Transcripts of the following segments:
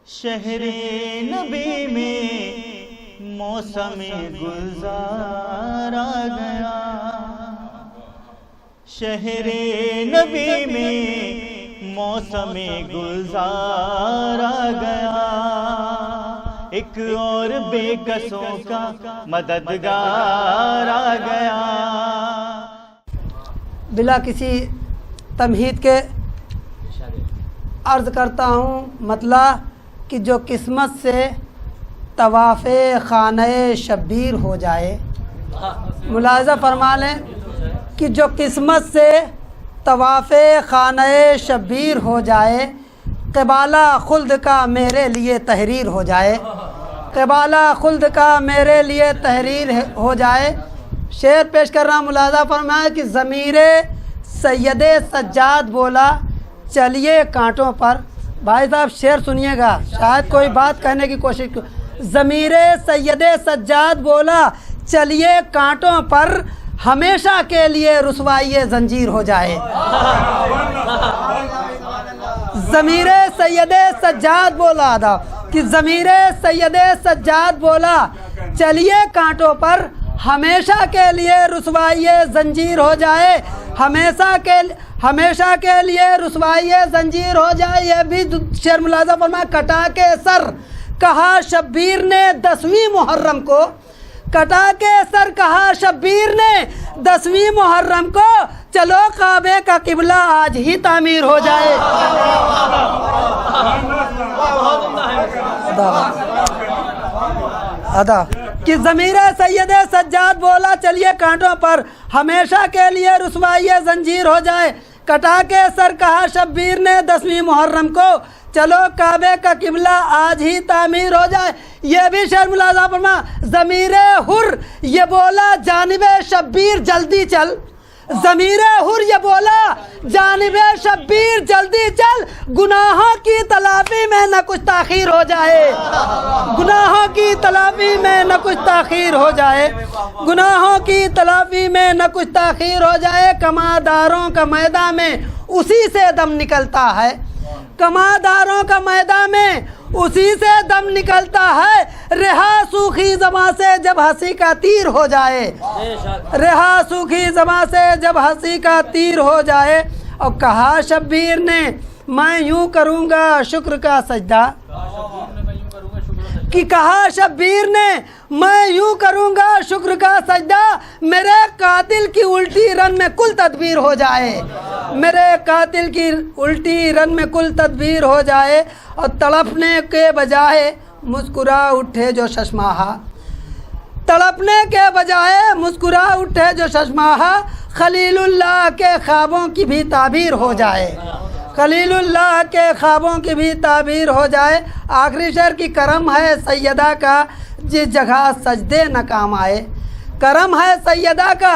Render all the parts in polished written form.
شہر نبی میں موسم گلزار آ گیا، شہر نبی میں موسم گلزار آ گیا، ایک اور بے کسوں کا مددگار آ گیا۔ بلا کسی تمہید کے عرض کرتا ہوں مطلب کہ جو قسمت سے طواف خانہ شبیر ہو جائے، ملاحظہ فرما لیں کہ جو قسمت سے طواف خانہ شبیر ہو جائے، قبالہ خلد کا میرے لیے تحریر ہو جائے، قبالہ خلد کا میرے لیے تحریر ہو جائے۔ شعر پیش کر رہا، ملاحظہ فرمائے کہ ضمیر سید سجاد بولا چلیے کانٹوں پر۔ بھائی صاحب شعر سنیے گا، شاید کوئی بات کہنے کی کوشش کرو۔ ضمیر سید سجاد بولا چلیے کانٹوں پر، ہمیشہ کے لیے رسوائی زنجیر ہو جائے۔ ضمیر سید سجاد بولا تھا کہ ضمیر سید سجاد بولا چلیے کانٹوں پر، ہمیشہ کے لیے رسوائی زنجیر ہو جائے، ہمیشہ کے لیے رسوائی زنجیر ہو جائے۔ یہ بھی شعر ملاحظہ فرمایا، کٹا کے سر کہا شبیر نے 10ویں محرم کو، کٹا کے سر کہا شبیر نے 10ویں محرم کو، چلو کعبے کا قبلہ آج ہی تعمیر ہو جائے۔ ادا کہ ضمیر سید سجاد بولا چلیے کانٹوں پر، ہمیشہ کے لیے رسوائی زنجیر ہو جائے، کٹا کے سر کہا شبیر نے 10ویں محرم کو، چلو کعبے کا قبلہ آج ہی تعمیر ہو جائے۔ یہ بھی شعر ملاحظہ فرما، ضمیر حر یہ بولا جانب شبیر جلدی چل، ضمیر حر یہ بولا جانب شبیر جلدی چل، گناہوں کی تلافی میں نہ کچھ تاخیر ہو جائے، گناہوں کی تلافی میں نہ کچھ تاخیر ہو جائے، گناہوں کی تلافی میں نہ کچھ تاخیر ہو جائے۔ کماداروں کا میدان میں اسی سے دم نکلتا ہے، کماداروں کا میدان میں اسی سے دم نکلتا ہے، رہا سوکھی زباں سے جب ہنسی کا تیر ہو جائے، رہا سوکھی زباں سے جب ہنسی کا تیر ہو جائے۔ اور کہا شبیر نے میں یوں کروں گا شکر کا سجدہ، کہ کہا شبیر نے میں یوں کروں گا شکر کا سجدہ، میرے قاتل کی الٹی رن میں کل تدبیر ہو جائے، میرے قاتل کی الٹی رن میں کل تدبیر ہو جائے۔ اور تڑپنے کے بجائے مسکرا اٹھے جو ششماہا، تڑپنے کے بجائے مسکرا اٹھے جو ششماہا، خلیل اللہ کے خوابوں کی بھی تعبیر ہو جائے، خلیل اللہ کے خوابوں کی بھی تعبیر ہو جائے۔ آخری شعر کی کرم ہے سیدہ کا جس جگہ سجدے نہ کام آئے، کرم ہے سیدہ کا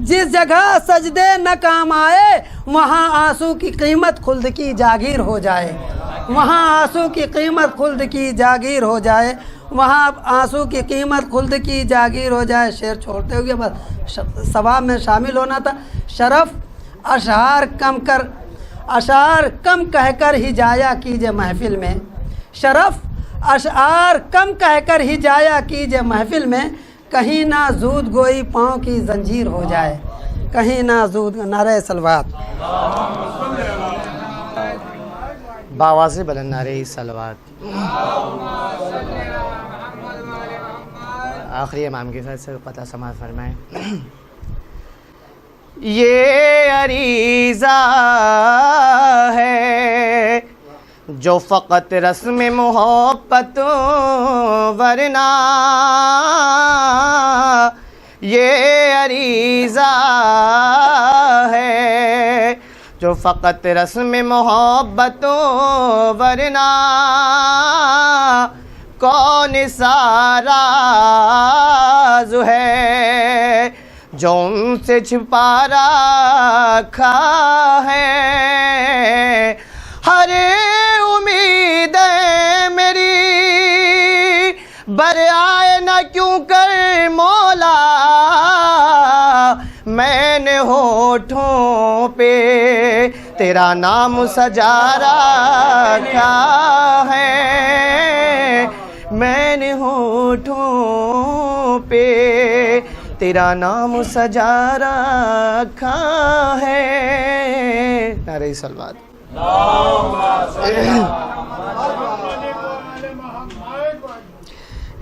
جس جگہ سجدے نہ کام آئے، وہاں آنسو کی قیمت خلد کی جاگیر ہو جائے، وہاں آنسو کی قیمت خلد کی جاگیر ہو جائے، وہاں آنسو کی قیمت خلد کی جاگیر ہو جائے۔ شعر چھوڑتے ہوئے بس ثواب میں شامل ہونا تھا۔ شرف اشعار کم کہہ کر ہی جایا کیجے محفل میں، شرف اشعار کم کہہ کر ہی جایا کیجے محفل میں، کہیں نہ زود گوئی پاؤں کی زنجیر ہو جائے، کہیں نہ زود۔ نعرہ صلوات، باواز بلند نعرہ صلوات۔ آخری امام کے ساتھ سے قطع سماعت فرمائیں۔ یہ عریضہ ہے جو فقط رسم محبت، ورنہ یہ عریضہ ہے جو فقط رسم محبت، ورنہ کون سا راز ہے جو ان سے چھپا رکھا ہے۔ ہر امید میری برآئے نہ کیوں کر مولا، میں نے ہونٹوں پہ تیرا نام سجا رکھا ہے۔ میں نے ہونٹوں پہ تیرا نام سجا رکھا ہے. نعرہ صلوات.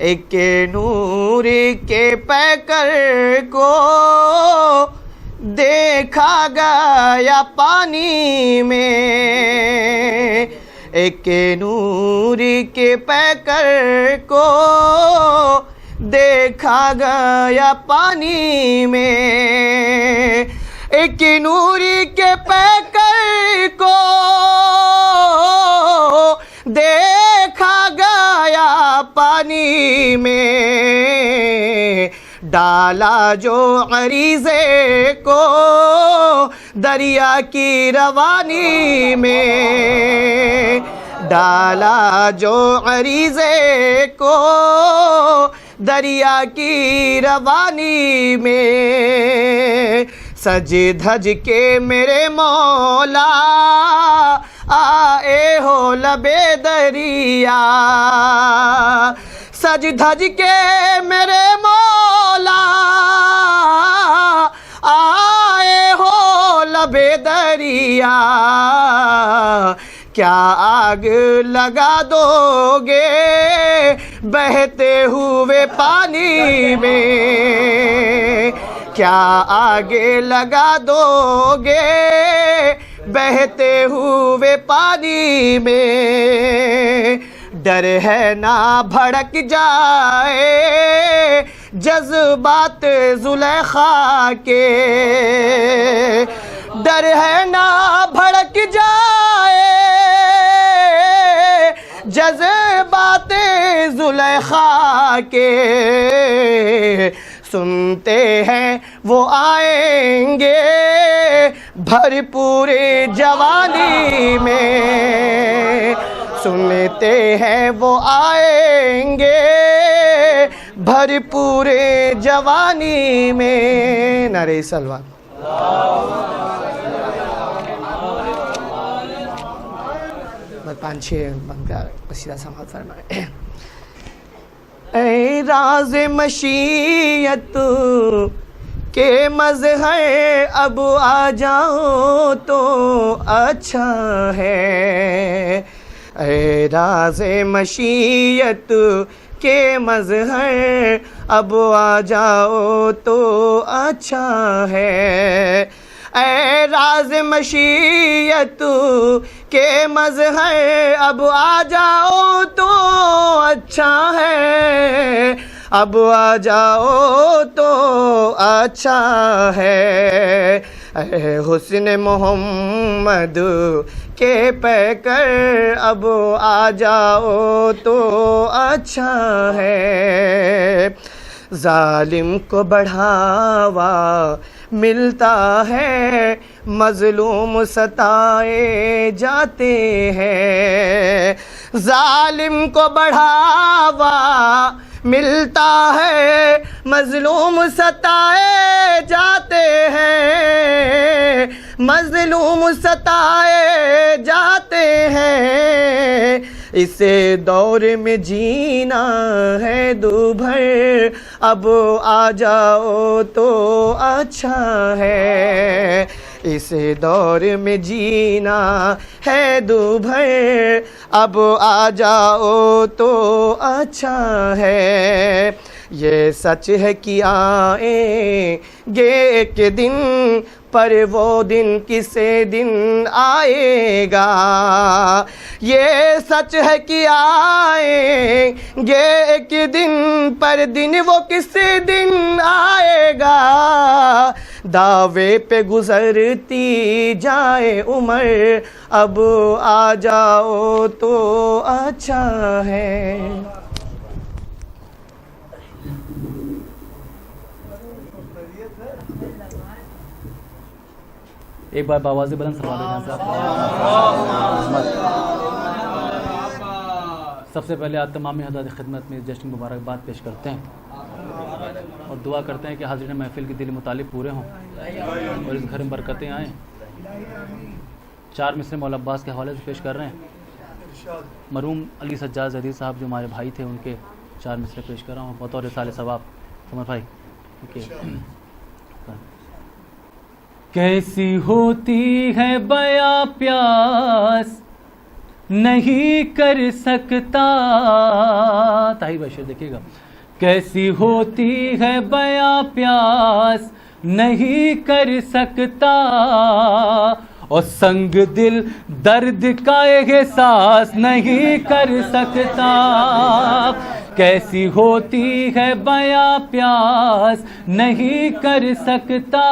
ایک نور کے پیکر کو دیکھا گیا پانی میں. ایک نور کے پیکر کو دیکھا گیا پانی میں. ایک نور کے پیکر کو دیکھا گیا پانی میں. ڈالا جو عریضے کو دریا کی روانی میں. ڈالا جو عریضے کو دریا کی روانی میں. سج دھج کے میرے مولا آئے ہو لبے دریا. سج دھج کے میرے مولا آئے ہو لبے دریا. کیا آگ لگا دو گے بہتے ہوئے پانی میں. کیا آگ لگا دو گے بہتے ہوئے پانی میں. ڈر ہے نہ بھڑک جائے جذبات زلیخا کے. ڈر ہے نہ بھڑک جائے جذبات زلیخا کے. سنتے ہیں وہ آئیں گے بھرپور جوانی میں. سنتے ہیں وہ آئیں گے بھرپور جوانی میں. نعرہ صلوات. پانچ چھ قصیدہ سماعت فرمائے. اے راز مشیت کے مظہر اب آ جاؤ تو اچھا ہے. اے راز مشیت کے مظہر اب آ جاؤ تو اچھا ہے. اے راز مشیت کے مظہر اب آ جاؤ تو اچھا ہے. اب آ جاؤ تو اچھا ہے. اے حسن محمد کے پیکر اب آ جاؤ تو اچھا ہے. ظالم کو بڑھاوا ملتا ہے مظلوم ستائے جاتے ہیں. ظالم کو بڑھاوا ملتا ہے مظلوم ستائے جاتے ہیں. مظلوم ستائے جاتے ہیں. اسے دور میں جینا ہے دوبھر اب آ جاؤ تو اچھا ہے. اسے دور میں جینا ہے دوبھر اب آ جاؤ تو اچھا ہے. یہ سچ ہے کہ آئیں گے ایک دن پر وہ دن کسے دن آئے گا. یہ سچ ہے کہ آئیں گے ایک دن پر دن وہ کسے دن آئے گا. دعوے پہ گزرتی جائے عمر اب آ جاؤ تو اچھا ہے. ایک بار باواز بلند سوال صاحب. سب سے پہلے آپ تمام حضرات خدمت میں جشن مبارکباد پیش کرتے ہیں اور دعا کرتے ہیں کہ حاضرین محفل کے دل مطالب پورے ہوں اور اس گھر میں برکتیں آئیں. 4 مصرے مولا عباس کے حوالے سے پیش کر رہے ہیں. مرحوم علی سجاد زہری صاحب جو ہمارے بھائی تھے، ان کے 4 مصرے پیش کر رہا ہوں بطور رسالہ ثواب. سمر بھائی کیسی ہوتی ہے بیاں پیاس نہیں کر سکتا. طاہر بھائی شعر دیکھیے گا. کیسی ہوتی ہے بیاں پیاس نہیں کر سکتا، اور سنگ دل درد کا احساس نہیں کر سکتا. کیسی ہوتی ہے بیاں پیاس نہیں کر سکتا،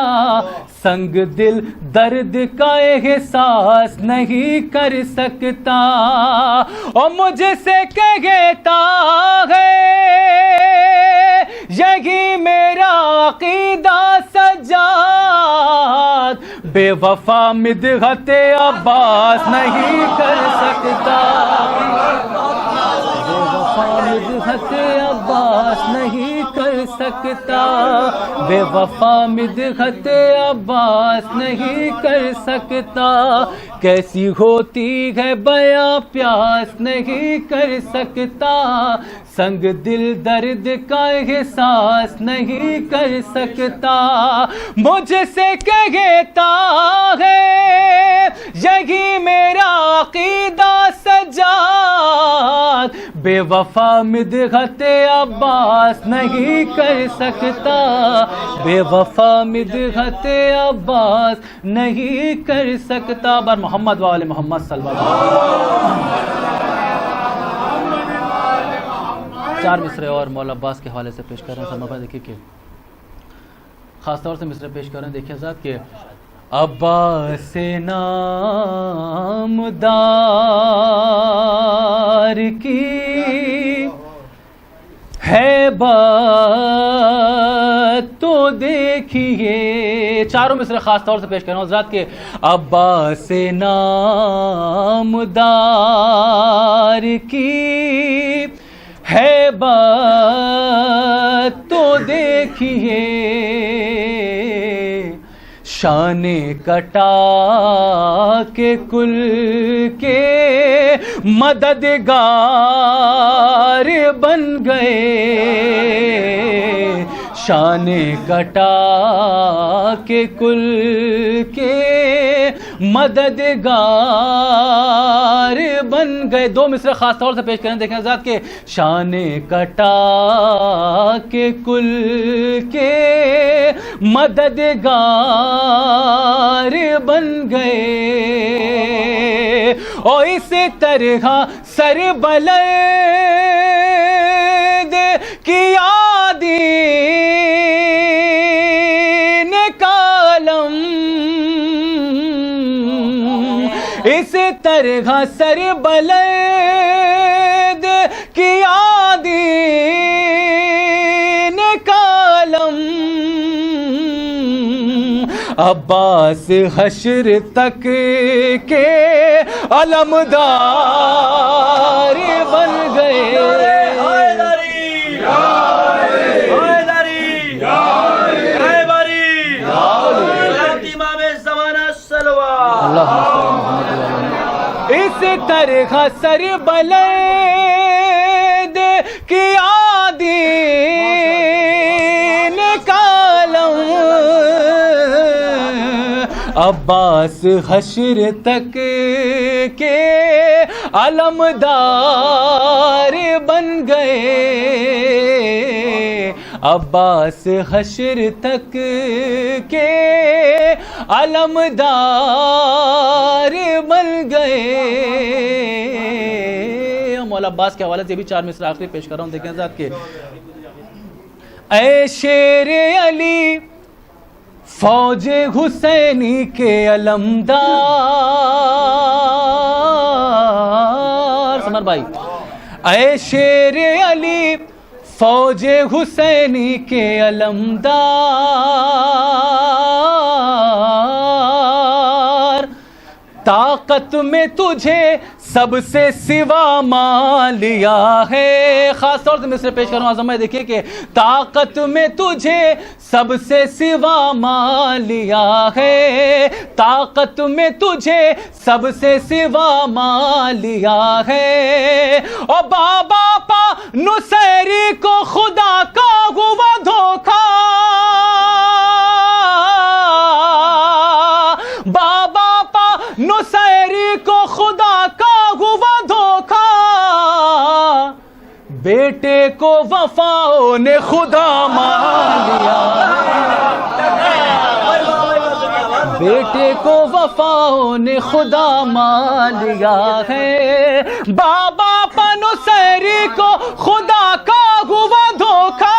سنگ دل درد کا احساس نہیں کر سکتا. اور مجھ سے کہتا ہے یہی میرا عقیدہ سجاد، بے وفا مدحت عباس نہیں کر سکتا. بے وفا مدحت عباس نہیں کر سکتا، بے وفا مدحت عباس نہیں کر سکتا. کیسی ہوتی ہے بیاں پیاس نہیں کر سکتا، سنگ دل درد کا احساس نہیں کر سکتا. مجھ سے کہتا ہے یہی میرا عقیدہ سجاد، بے وفا مدحت عباس نہیں کر سکتا، بے وفا مدحت عباس نہیں کر سکتا. بر محمد و آل محمد صلی اللہ علیہ وسلم. 4 مصرے اور مولا عباس کے حوالے سے پیش کر رہے ہیں. سلمان بھائی دیکھیے کہ خاص طور سے مصرے پیش کر رہے ہیں. دیکھیے حضرات کہ عباس نامدار کی ہیبت تو دیکھیے. چاروں مصرے خاص طور سے پیش کر رہا ہوں حضرات کہ عباس نامدار کی ہیبت تو دیکھیے، شان کٹا کے کل کے مددگار بن گئے، شان کٹا کے کل کے مددگار بن گئے. 2 مصرے خاص طور سے پیش کریں. دیکھیں حضرات کہ شان کٹا کے کل کے مددگار بن گئے، اور اس طرح سر بلند کیا دین کا علم، اس طرح سر بلند کیا دین کا علم، عباس حشر تک کے علمدار بن گئے. اس طرح سر بلند کیا دین کا علم، عباس حشر تک کے علمدار بن گئے، عباس حشر تک کے علمدار بن گئے. مولا عباس کے حوالے سے بھی 4 مصرے آخری پیش کر رہا ہوں. دیکھیں ذات کہ اے شیر علی فوج حسینی کے علمدار. سمر بھائی اے شیر علی فوج حسینی کے علمدار، طاقت میں تجھے سب سے سوا ماں لیا ہے. خاص طور سے مصرع پیش کروں آزم میں دیکھیے کہ طاقت میں تجھے سب سے سوا ماں لیا ہے, طاقت میں تجھے سب سے سوا ماں لیا ہے. اور بابا پا نصیری کو خدا کا ہوا دھوکا, بابا پا نصیری کو خدا کا ہوا دھوکا, بیٹے کو وفاؤں نے خدا مان لیا, بیٹے کو وفاؤں نے خدا مان لیا ہے. بابا پا نصیری کو خدا کا ہوا دھوکا,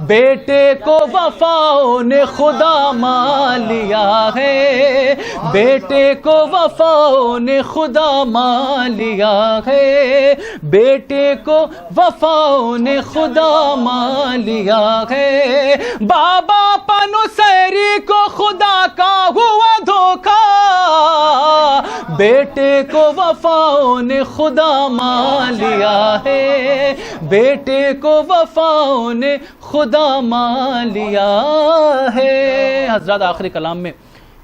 بیٹے کو وفاؤں نے خدا مان لیا ہے, بیٹے کو وفاؤں نے خدا مان لیا ہے, بیٹے کو وفاؤں نے خدا مان لیا ہے. بابا پا نصیری کو خدا کا ہوا دھوکا, بیٹے کو وفاؤں نے خدا مان لیا ہے, بیٹے کو وفاؤں نے خدا مان لیا ہے. حضرات آخری کلام میں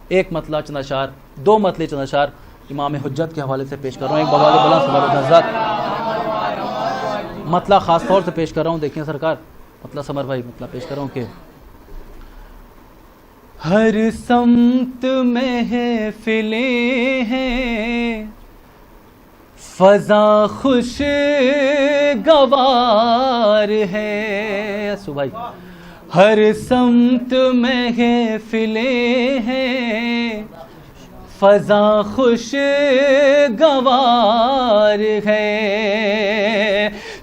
ایک مطلع چند اشعار, دو مطلع چند اشعار امام حجت کے حوالے سے پیش کر رہا ہوں. ایک بوال بلند سوال حضرات مطلع خاص طور سے پیش کر رہا ہوں, دیکھیں سرکار مطلع سمر بھائی مطلع پیش کر رہا ہوں کہ ہر سمت محفلیں ہیں, فضا خوشگوار ہے. بھائی ہر سمت محفلیں ہیں, فضا خوشگوار ہے.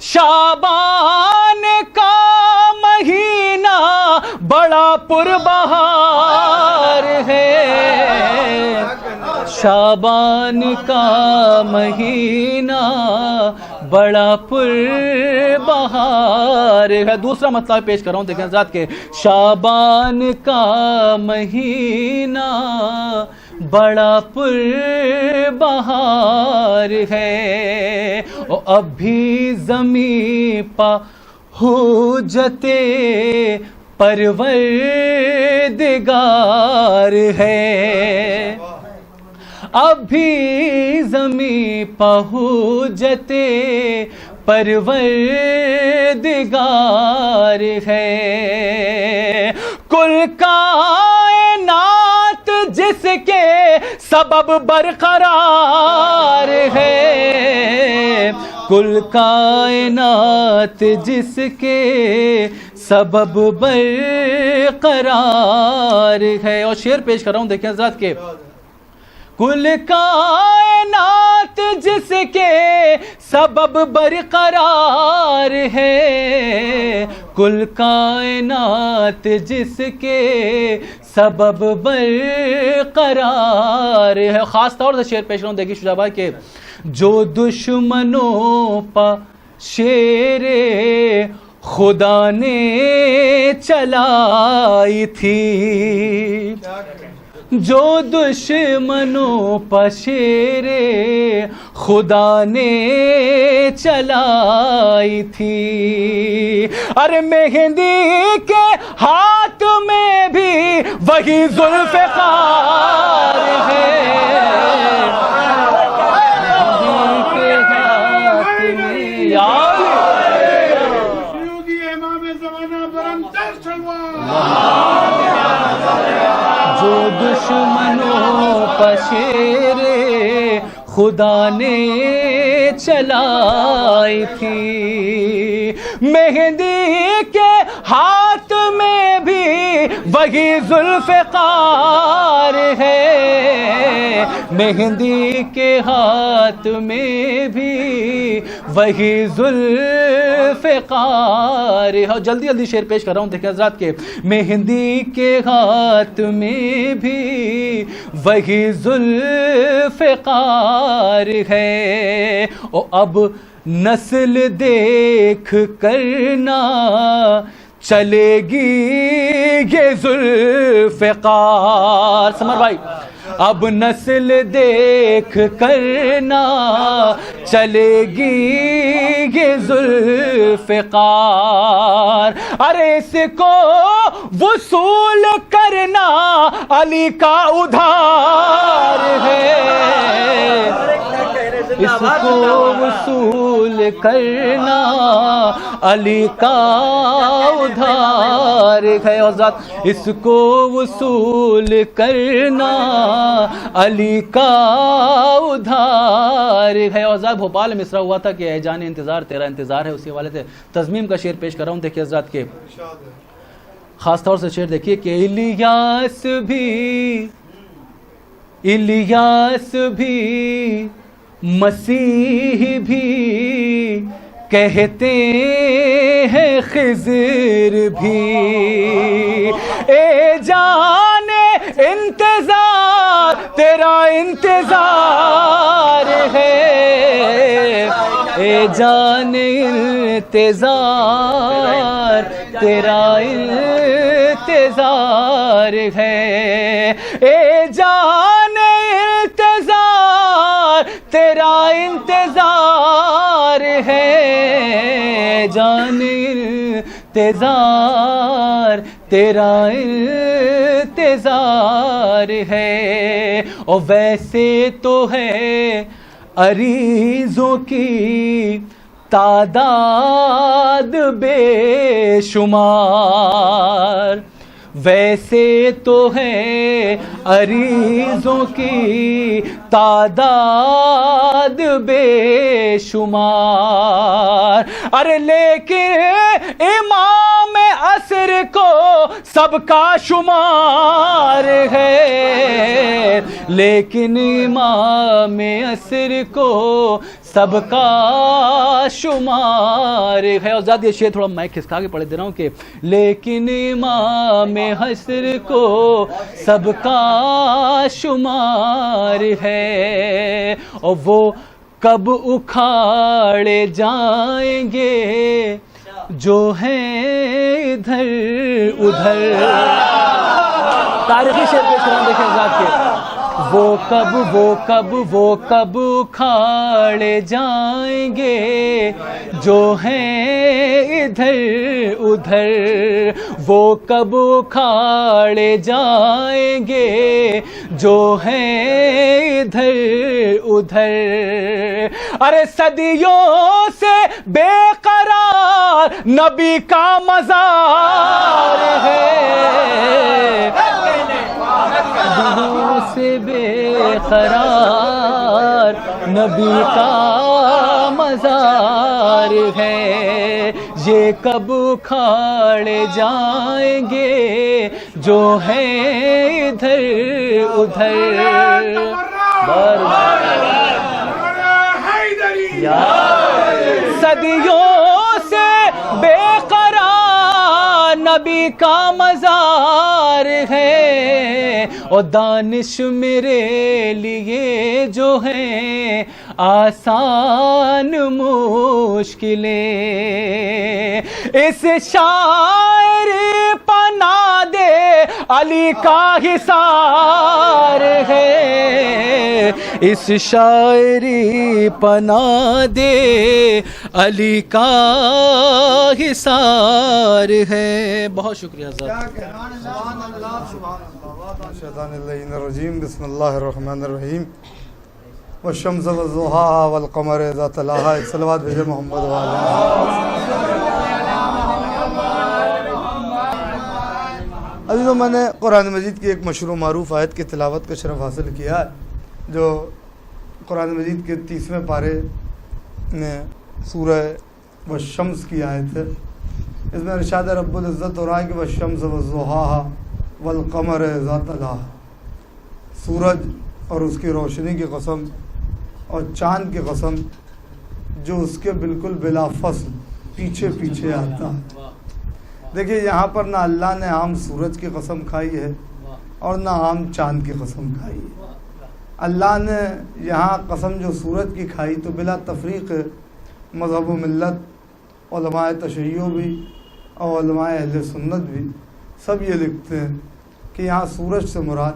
شعبان کا مہینہ بڑا پربہار ہے, شعبان کا مہینہ بڑا پربہار ہے. دوسرا مطلب پیش کر رہا ہوں, دیکھیں حضرات کہ شعبان کا مہینہ بڑا پربہار ہے. اور اب بھی زمین پا حجت پروردگار ہے, اب بھی زمین پا حجت پروردگار ہے. کل کائنات جس کے سبب برقرار ہے, کل کائنات جس کے سبب برقرار ہے. اور شعر پیش کر رہا ہوں, دیکھیں حضرات کہ کل کائنات جس کے سبب برقرار ہے, کل کائنات جس کے سبب برقرار ہے. خاص طور سے شعر پیش کروں, دیکھیے شجاع بھائی کہ جو دشمنوں پا شیر خدا نے چلائی تھی, جو دشمنوں پا شیر خدا نے چلائی تھی. ارے مہندی کے ہاتھ میں بھی وہی ذوالفقار ہے, جو دشمنوں پا شیر خدا نے چلائی تھی. مہندی کے ہاتھ میں بھی وہی ذوالفقار ہے, مہندی کے ہاتھ میں بھی وہی ذوالفقار ہے. جلدی جلدی شعر پیش کر رہا ہوں, دیکھیں حضرات کہ مہندی کے ہاتھ میں بھی وہی ذوالفقار ہے. اور اب نسل دیکھ کرنا چلے گی یہ ذوالفقار. سمر بھائی اب نسل دیکھ کرنا چلے گی یہ ذوالفقار. ارے اس کو وصول کرنا علی کا ادھار ہے, اس کو وصول کرنا علی کا ادھار ہے. اور ذات اس کو وصول کرنا علی کا ادھار ہے. اور ذات بھوپال میں مصرع ہوا تھا کہ اے جان انتظار تیرا انتظار ہے, اسی حوالے سے تزمیم کا شعر پیش کر رہا ہوں. دیکھیے حضرات کے خاص طور سے شعر دیکھیے کہ الیاس بھی مسیح بھی کہتے ہیں خضر بھی, اے جان انتظار تیرا انتظار ہے, اے جان انتظار تیرا انتظار ہے, اے جان انتظار تیرا انتظار ہے, جان انتظار تیرا انتظار ہے. اور ویسے تو ہے عریضوں کی تعداد بے شمار, ویسے تو ہے عریضوں کی تعداد بے شمار. ارے لیکن امام عصر کو سب کا شمار ہے, لیکن امام عصر کو سب کا شمار ہے. اور ذات یہ شعر تھوڑا میں کھسکا کے پڑھ دے رہا ہوں کہ لیکن امام حشر کو سب کا شمار ہے, اور وہ کب اکھاڑے جائیں گے جو ہیں ادھر ادھر. تاریخی شعر پیش کر رہا ہوں, دیکھیں ذات کے وہ کب اکھاڑے جائیں گے جو ہیں ادھر ادھر, وہ کب اکھاڑے جائیں گے جو ہیں ادھر ادھر. ارے صدیوں سے بے قرار نبی کا مزار ہے, صدیوں سے بے قرار نبی کا مزار ہے, یہ کب کھاڑے جائیں گے جو ہیں ادھر ادھر. صدیوں سے بے قرار نبی کا مزار ہے, اور دانش میرے لیے جو ہیں آسان مشکلیں, اس شاعری پناہ دے علی کا حصار ہے, اس شاعری پناہ دے علی کا حصار ہے. بہت شکریہ حضرت. شیطان اللعین الرجیم. بسم اللہ الرحمن الرحیم. والشمس والضحاها والقمر اذا تلاها. صلوات بھیجے محمد وعلیہ. عزیزوں, میں نے قرآن مجید کی ایک مشہور و معروف آیت کی تلاوت کا شرف حاصل کیا ہے, جو قرآن مجید کے 30ویں پارے میں سورہ والشمس کی آیت ہے. اس میں ارشاد رب العزت ہو رہا ہے کہ والشمس والضحاها والقمر اذا تلاها, سورج اور اس کی روشنی کی قسم اور چاند کی قسم جو اس کے بالکل بلا فصل پیچھے پیچھے آتا ہے. دیکھیے یہاں پر نہ اللہ نے عام سورج کی قسم کھائی ہے اور نہ عام چاند کی قسم کھائی ہے. اللہ نے یہاں قسم جو سورج کی کھائی تو بلا تفریق مذہب و ملت, علماء تشیع بھی اور علماء اہل سنت بھی سب یہ لکھتے ہیں کہ یہاں سورج سے مراد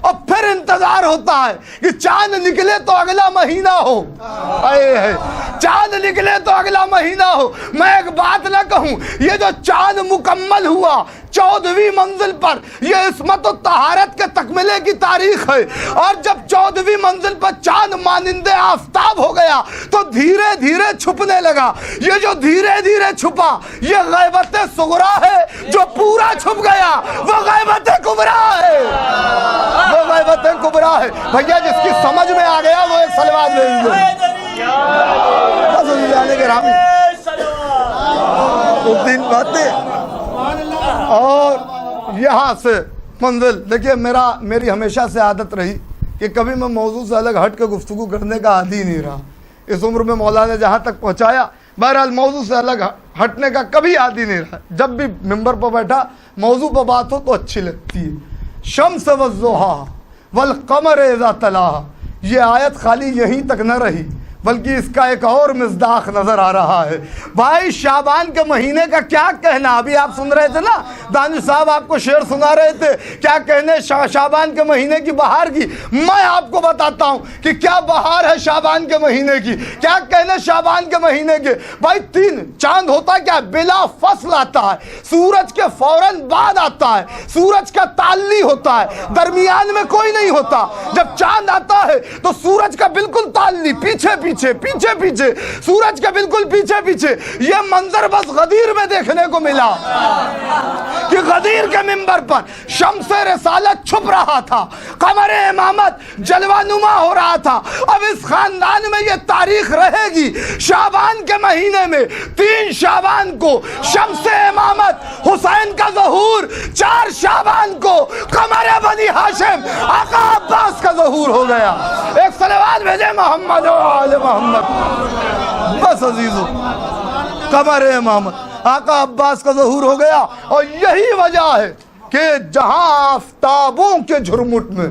اور پھر انتظار ہوتا ہے کہ چاند نکلے تو اگلا مہینہ ہو. چاند نکلے تو اگلا مہینہ ہو. میں ایک بات نہ کہوں, یہ جو چاند مکمل ہوا 14ویں منزل پر, یہ عصمت و طہارت کے تکملے کی تاریخ ہے. اور جب 14ویں منزل پر چاند مانند آفتاب ہو گیا تو دھیرے دھیرے چھپنے لگا. یہ جو دھیرے دھیرے چھپا یہ غیبت صغرا ہے. جو پورا چھپ گیا وہ غیبت کبرا ہے. وہ غیبت کبرا ہے. بھیا جس کی سمجھ میں آ گیا وہ ایک سلوات دے دیجیے. تین باتیں. اور یہاں سے منزل دیکھیے, میری ہمیشہ سے عادت رہی کہ کبھی میں موضوع سے الگ ہٹ کے گفتگو کرنے کا عادی نہیں رہا. اس عمر میں مولا نے جہاں تک پہنچایا, بہرحال موضوع سے الگ ہٹنے کا کبھی عادی نہیں رہا. جب بھی ممبر پر بیٹھا موضوع پر بات ہو تو اچھی لگتی ہے. شمس والضحیٰ والقمر اذا تلاہا, یہ آیت خالی یہیں تک نہ رہی بلکہ اس کا ایک اور مصداق نظر آ رہا ہے. بھائی شعبان کے مہینے کا کیا کہنا, ابھی آپ سن رہے تھے نا, دانش صاحب آپ کو شعر سنا رہے تھے, کیا کہنے شعبان کے مہینے کی بہار کی. میں آپ کو بتاتا ہوں کہ کیا بہار ہے شعبان کے مہینے کی, کیا کہنے شعبان کے مہینے کے. بھائی 3 چاند ہوتا کیا, بلا فصل آتا ہے, سورج کے فوراً بعد آتا ہے, سورج کا تعلی ہوتا ہے, درمیان میں کوئی نہیں ہوتا. جب چاند آتا ہے تو سورج کا بالکل تعلی پیچھے پیچھے سورج کے بالکل پیچھے. یہ منظر بس غدیر میں دیکھنے کو ملا کہ غدیر کے منبر پر شمس رسالت چھپ رہا تھا, قمر امامت جلوہ نما ہو رہا تھا. اب اس خاندان میں یہ تاریخ رہے گی, شعبان کے مہینے میں 3 شعبان کو شمس امامت حسین کا ظہور, 4 شعبان کو قمر بنی ہاشم آقا عباس کا ظہور ہو گیا. ایک صلوات بھیجے محمد و آل محمد. بس عزیزو, قمر امامت آقا عباس کا ظہور ہو گیا. اور یہی وجہ ہے کہ جہاں آفتابوں کے جھرمٹ میں,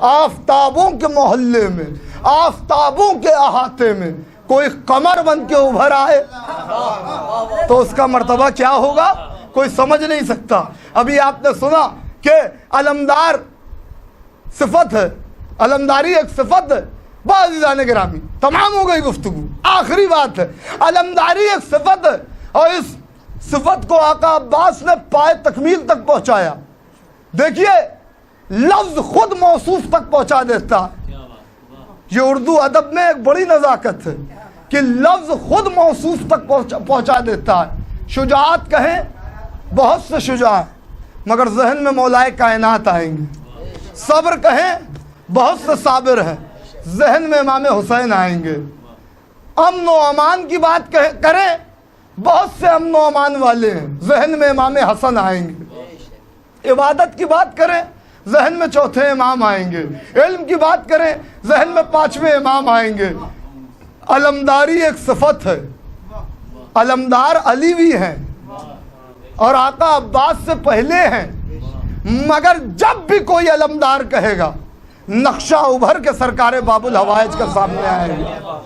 آفتابوں کے محلے میں, آفتابوں کے احاطے میں کوئی قمر بن کے ابھر آئے تو اس کا مرتبہ کیا ہوگا کوئی سمجھ نہیں سکتا. ابھی آپ نے سنا کہ علمدار صفت ہے, علمداری ایک صفت ہے. عزیزان گرامی تمام ہو گئی گفتگو, آخری بات ہے, علمداری ایک صفت ہے اور اس صفت کو آقا عباس نے پائے تکمیل تک پہنچایا. دیکھیے لفظ خود موصوف تک پہنچا دیتا ہے. یہ اردو ادب میں ایک بڑی نزاکت ہے کہ لفظ خود موصوف تک پہنچا دیتا ہے. شجاعت کہیں بہت سے شجاع مگر ذہن میں مولائے کائنات آئیں گے. صبر کہیں بہت سے صابر ہیں, ذہن میں امام حسین آئیں گے. امن و امان کی بات کریں بہت سے امن و امان والے ہیں, ذہن میں امام حسن آئیں گے. عبادت کی بات کریں ذہن میں 4تھے امام آئیں گے. علم کی بات کریں ذہن میں 5ویں امام آئیں گے. علمداری ایک صفت ہے, علمدار علی بھی ہیں اور آقا عباس سے پہلے ہیں, مگر جب بھی کوئی علمدار کہے گا نقشہ ابھر کے سرکار باب الحوائج کا سامنے آئے گا.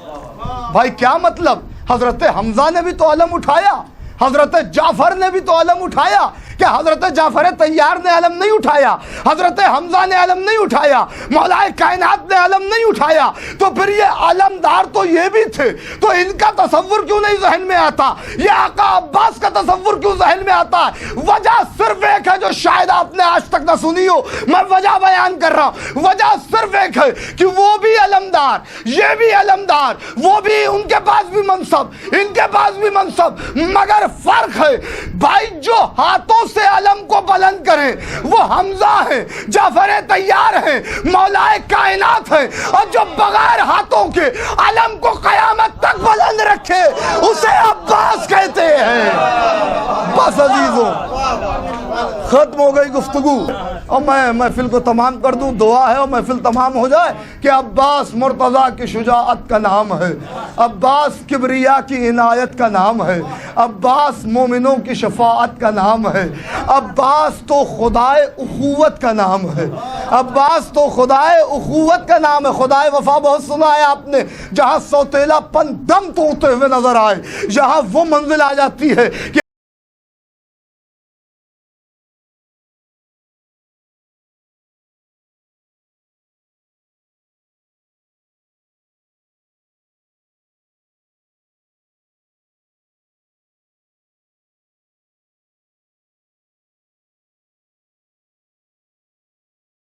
بھائی کیا مطلب, حضرت حمزہ نے بھی تو علم اٹھایا, حضرت جعفر نے بھی تو علم اٹھایا. کہ حضرت جعفر طیار نے علم نہیں اٹھایا, حضرت حمزہ نے علم نہیں اٹھایا, مولائے کائنات نے علم نہیں اٹھایا, تو پھر یہ علمدار تو یہ بھی تھے, تو ان کا تصور کیوں نہیں ذہن میں آتا, یہ آقا عباس کا تصور کیوں ذہن میں آتا ہے؟ وجہ صرف ایک ہے جو شاید آپ نے آج تک نہ سنی ہو, میں وجہ بیان کر رہا ہوں. وجہ صرف ایک ہے کہ وہ بھی علمدار, یہ بھی علمدار, وہ بھی, ان کے پاس بھی منصب, ان کے پاس بھی منصب, مگر فرق ہے بھائی جو ہاتھوں سے علم کو بلند کریں وہ حمزہ ہیں, جعفر طیار ہیں, مولائے کائنات ہیں, اور جو بغیر ہاتھوں کے علم کو قیامت تک بلند رکھے اسے عباس کہتے ہیں. بس عزیزوں ختم ہو گئی گفتگو, اور میں محفل کو تمام کر دوں. دعا ہے اور محفل تمام ہو جائے کہ عباس مرتضیٰ کی شجاعت کا نام ہے, عباس کبریا کی عنایت کا نام ہے, عباس مومنوں کی شفاعت کا نام ہے, عباس تو خدائے اخوت کا نام ہے, عباس تو خدائے اخوت کا نام ہے. خدائے وفا بہت سنا ہے آپ نے, جہاں سوتیلا پن دم توڑتے ہوئے نظر آئے, جہاں وہ منزل آ جاتی ہے کہ